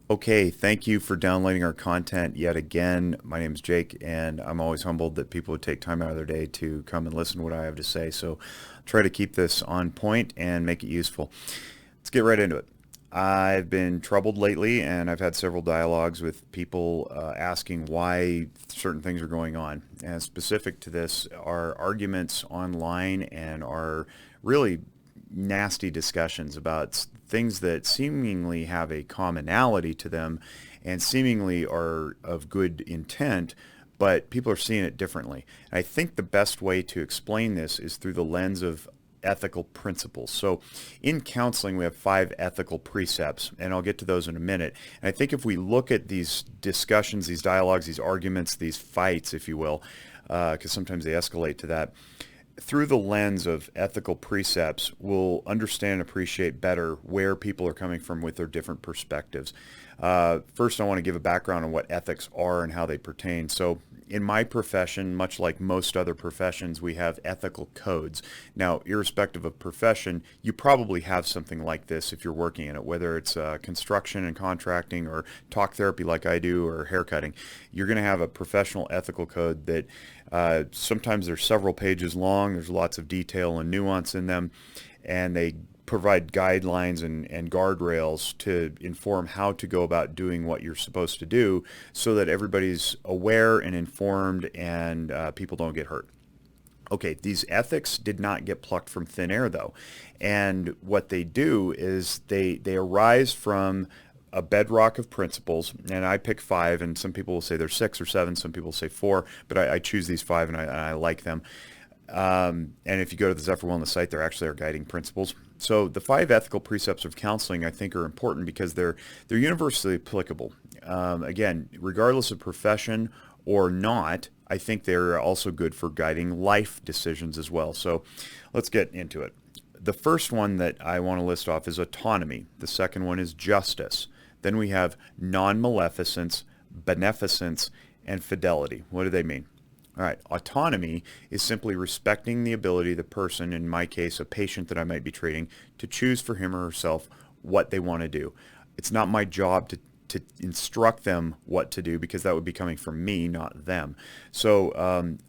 Okay, thank you for downloading our content yet again. My name is Jake, and I'm always humbled that people would take time out of their day to come and listen to what I have to say. So try to keep this on point and make it useful. Let's get right into it. I've been troubled lately, and I've had several dialogues with people asking why certain things are going on. And specific to this are arguments online and are really nasty discussions about things that seemingly have a commonality to them and seemingly are of good intent, but people are seeing it differently. And I think the best way to explain this is through the lens of ethical principles. So in counseling, we have 5 ethical precepts, and I'll get to those in a minute. And I think if we look at these discussions, these dialogues, these arguments, these fights, if you will, because sometimes they escalate to that, through the lens of ethical precepts, we'll understand and appreciate better where people are coming from with their different perspectives. First, I want to give a background on what ethics are and how they pertain. So, in my profession, much like most other professions, we have ethical codes. Now, irrespective of profession, you probably have something like this if you're working in it, whether it's construction and contracting or talk therapy like I do or haircutting. You're going to have a professional ethical code that sometimes they're several pages long. There's lots of detail and nuance in them, and they provide guidelines and guardrails to inform how to go about doing what you're supposed to do so that everybody's aware and informed and people don't get hurt. Okay, these ethics did not get plucked from thin air though. And what they do is they arise from a bedrock of principles, and I pick 5, and some people will say there's 6 or 7, some people say 4, but I choose these 5 and I like them. And if you go to the Zephyr Wellness site, there actually are guiding principles. So the 5 ethical precepts of counseling, I think, are important because they're universally applicable. Again, regardless of profession or not, I think they're also good for guiding life decisions as well. So let's get into it. The first one that I want to list off is autonomy. The second one is justice. Then we have non-maleficence, beneficence, and fidelity. What do they mean? All right, autonomy is simply respecting the ability of the person, in my case, a patient that I might be treating, to choose for him or herself what they want to do. It's not my job to instruct them what to do because that would be coming from me, not them. So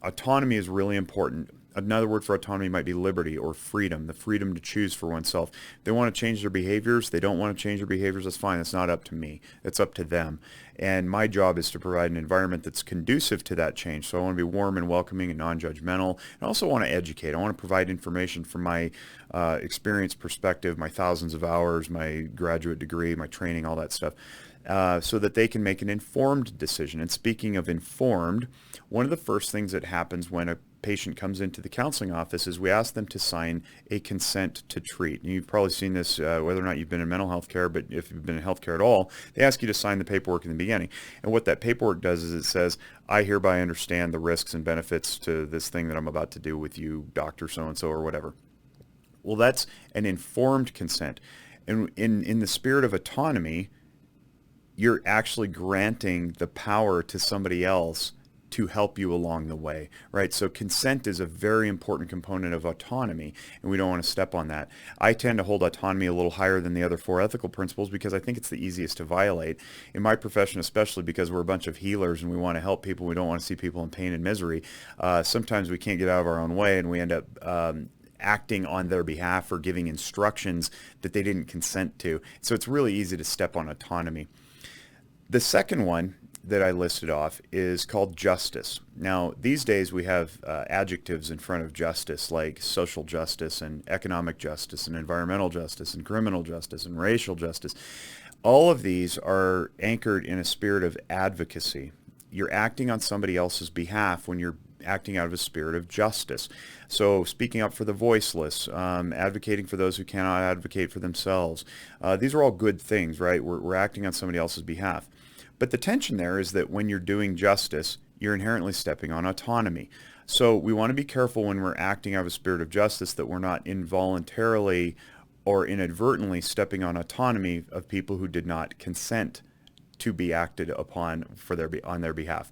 autonomy is really important. Another word for autonomy might be liberty or freedom, the freedom to choose for oneself. If they want to change their behaviors, they don't want to change their behaviors, that's fine. That's not up to me. It's up to them. And my job is to provide an environment that's conducive to that change. So I want to be warm and welcoming and non-judgmental. I also want to educate. I want to provide information from my experience perspective, my thousands of hours, my graduate degree, my training, all that stuff. So that they can make an informed decision. And speaking of informed, one of the first things that happens when a patient comes into the counseling office is we ask them to sign a consent to treat. And you've probably seen this whether or not you've been in mental health care, but if you've been in healthcare at all, they ask you to sign the paperwork in the beginning. And what that paperwork does is it says, I hereby understand the risks and benefits to this thing that I'm about to do with you, Dr. So-and-so or whatever. Well, that's an informed consent. And in the spirit of autonomy, you're actually granting the power to somebody else to help you along the way, right? So consent is a very important component of autonomy, and we don't want to step on that. I tend to hold autonomy a little higher than the other 4 ethical principles because I think it's the easiest to violate. In my profession, especially because we're a bunch of healers and we want to help people, we don't want to see people in pain and misery. Sometimes we can't get out of our own way and we end up acting on their behalf or giving instructions that they didn't consent to. So it's really easy to step on autonomy. The second one that I listed off is called justice. Now, these days we have adjectives in front of justice like social justice and economic justice and environmental justice and criminal justice and racial justice. All of these are anchored in a spirit of advocacy. You're acting on somebody else's behalf when you're acting out of a spirit of justice. So speaking up for the voiceless, advocating for those who cannot advocate for themselves. These are all good things, right? We're acting on somebody else's behalf. But the tension there is that when you're doing justice, you're inherently stepping on autonomy. So we want to be careful when we're acting out of a spirit of justice that we're not involuntarily or inadvertently stepping on autonomy of people who did not consent to be acted upon on their behalf.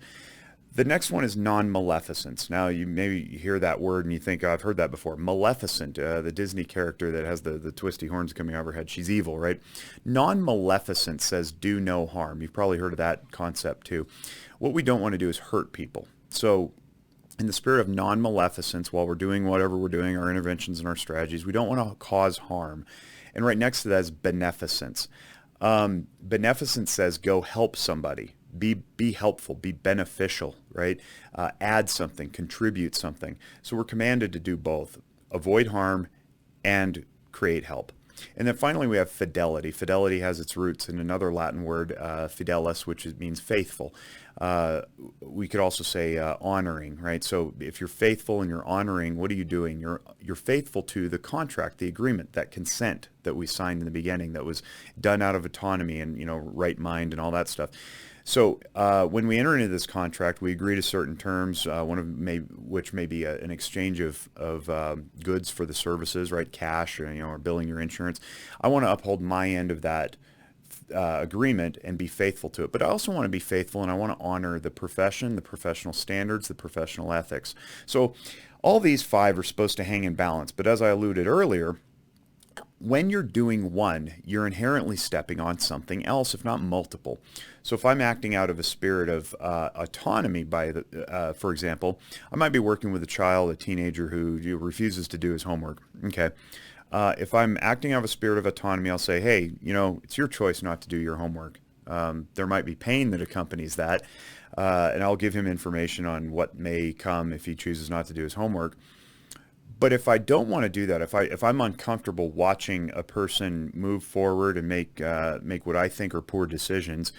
The next one is non-maleficence. Now, you maybe hear that word and you think, oh, I've heard that before. Maleficent, the Disney character that has the twisty horns coming out of her head. She's evil, right? Non-maleficence says do no harm. You've probably heard of that concept too. What we don't want to do is hurt people. So in the spirit of non-maleficence, while we're doing whatever we're doing, our interventions and our strategies, we don't want to cause harm. And right next to that is beneficence. Beneficence says go help somebody. Be helpful, be beneficial, right? Add something, contribute something. So we're commanded to do both, avoid harm and create help. And then finally we have fidelity. Fidelity has its roots in another Latin word, fidelis, which means faithful. We could also say honoring, right? So if you're faithful and you're honoring, what are you doing? You're faithful to the contract, the agreement, that consent that we signed in the beginning, that was done out of autonomy and right mind and all that stuff. So when we enter into this contract, we agree to certain terms, which may be an exchange of goods for the services, right? Cash, or billing your insurance. I want to uphold my end of that agreement and be faithful to it. But I also want to be faithful and I want to honor the profession, the professional standards, the professional ethics. So all these five are supposed to hang in balance. But as I alluded earlier, when you're doing one, you're inherently stepping on something else, if not multiple. So if I'm acting out of a spirit of autonomy, for example, I might be working with a child, a teenager who refuses to do his homework. Okay. If I'm acting out of a spirit of autonomy, I'll say, hey, it's your choice not to do your homework. There might be pain that accompanies that, and I'll give him information on what may come if he chooses not to do his homework. But if I don't want to do that, if I'm uncomfortable watching a person move forward and make what I think are poor decisions,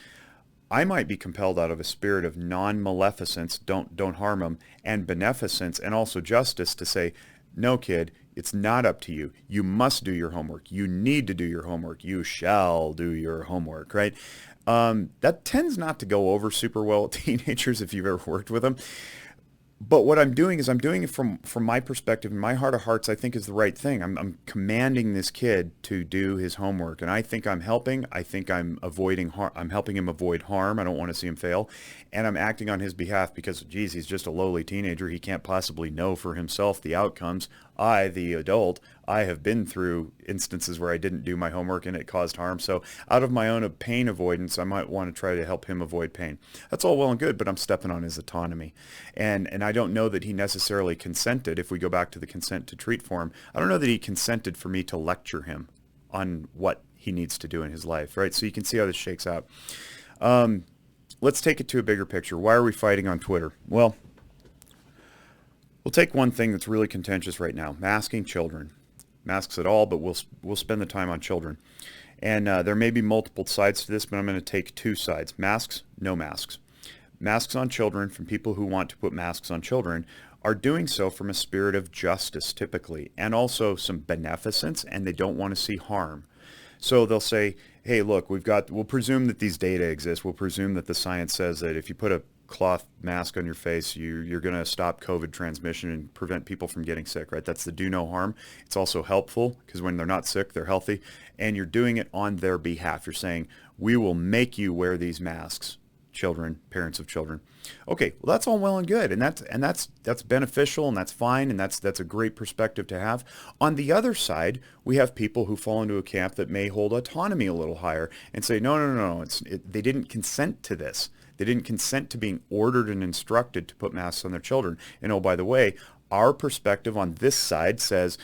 I might be compelled out of a spirit of non-maleficence, don't harm them, and beneficence, and also justice to say, no, kid, it's not up to you. You must do your homework. You need to do your homework. You shall do your homework, right? That tends not to go over super well with teenagers if you've ever worked with them. But what I'm doing is I'm doing it from my perspective, and my heart of hearts, I think, is the right thing. I'm commanding this kid to do his homework, and I think I'm helping. I think I'm avoiding harm. I'm helping him avoid harm. I don't want to see him fail, and I'm acting on his behalf because, geez, he's just a lowly teenager. He can't possibly know for himself the outcomes. I, the adult, I have been through instances where I didn't do my homework and it caused harm. So out of my own pain avoidance, I might want to try to help him avoid pain. That's all well and good, but I'm stepping on his autonomy. And I don't know that he necessarily consented, if we go back to the consent to treat form, I don't know that he consented for me to lecture him on what he needs to do in his life, right? So you can see how this shakes out. Let's take it to a bigger picture. Why are we fighting on Twitter? Well, we'll take one thing that's really contentious right now, masking children. Masks at all, but we'll spend the time on children. And there may be multiple sides to this, but I'm going to take two sides. Masks, no masks. Masks on children, from people who want to put masks on children, are doing so from a spirit of justice typically, and also some beneficence, and they don't want to see harm. So they'll say, hey, look, we'll presume that these data exist. We'll presume that the science says that if you put a cloth mask on your face, you're going to stop COVID transmission and prevent people from getting sick, right? That's the do no harm. It's also helpful because when they're not sick, they're healthy, and you're doing it on their behalf. You're saying, we will make you wear these masks, children, parents of children. Okay, well, that's all well and good, and that's beneficial, and that's fine, and that's a great perspective to have. On the other side, we have people who fall into a camp that may hold autonomy a little higher and say, no, they didn't consent to this. They didn't consent to being ordered and instructed to put masks on their children. And oh, by the way, our perspective on this side says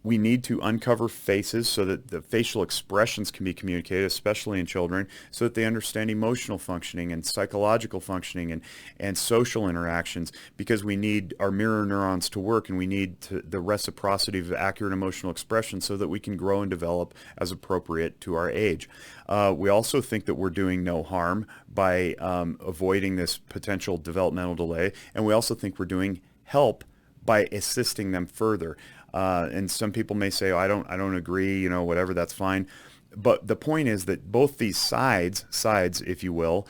we need to uncover faces so that the facial expressions can be communicated, especially in children, so that they understand emotional functioning and psychological functioning and social interactions, because we need our mirror neurons to work, and we need the reciprocity of accurate emotional expression so that we can grow and develop as appropriate to our age. We also think that we're doing no harm by avoiding this potential developmental delay, and we also think we're doing help by assisting them further. And some people may say, oh, I don't agree, whatever, that's fine. But the point is that both these sides, if you will,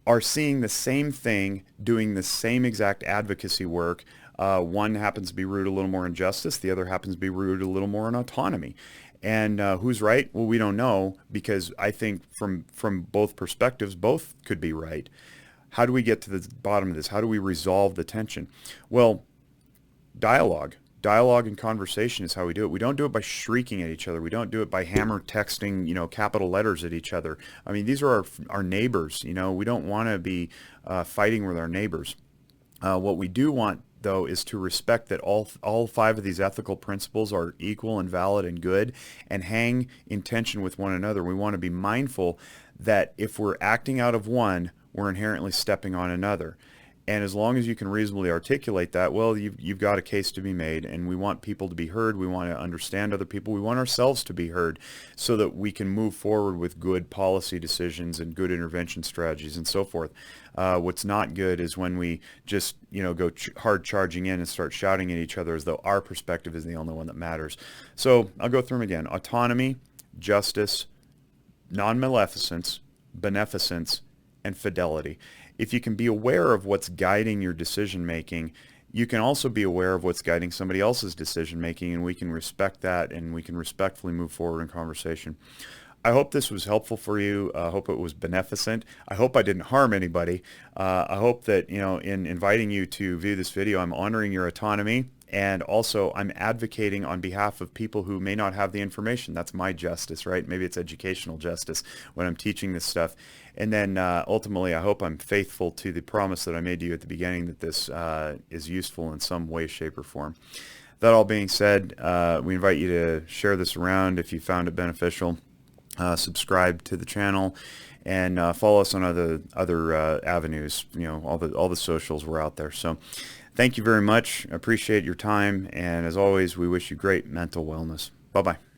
are seeing the same thing, doing the same exact advocacy work. One happens to be rooted a little more in justice. The other happens to be rooted a little more in autonomy. And who's right? Well, we don't know, because I think from both perspectives, both could be right. How do we get to the bottom of this? How do we resolve the tension? Well, dialogue. Dialogue and conversation is how we do it. We don't do it by shrieking at each other. We don't do it by hammer texting, capital letters at each other. I mean, these are our neighbors. We don't want to be fighting with our neighbors. What we do want, though, is to respect that all 5 of these ethical principles are equal and valid and good and hang in tension with one another. We want to be mindful that if we're acting out of one, we're inherently stepping on another. And as long as you can reasonably articulate that, well, you've got a case to be made, and we want people to be heard. We want to understand other people. We want ourselves to be heard so that we can move forward with good policy decisions and good intervention strategies and so forth. What's not good is when we just, go hard charging in and start shouting at each other as though our perspective is the only one that matters. So I'll go through them again. Autonomy, justice, non-maleficence, beneficence, and fidelity. If you can be aware of what's guiding your decision making, you can also be aware of what's guiding somebody else's decision making, and we can respect that, and we can respectfully move forward in conversation. I hope this was helpful for you. I hope it was beneficent. I hope I didn't harm anybody. I hope that, in inviting you to view this video, I'm honoring your autonomy, and also I'm advocating on behalf of people who may not have the information. That's my justice, right? Maybe it's educational justice when I'm teaching this stuff. And then ultimately, I hope I'm faithful to the promise that I made to you at the beginning that this is useful in some way, shape, or form. That all being said, we invite you to share this around if you found it beneficial. Subscribe to the channel, and follow us on other avenues. All the socials, we're out there. So thank you very much. I appreciate your time, and as always, we wish you great mental wellness. Bye-bye.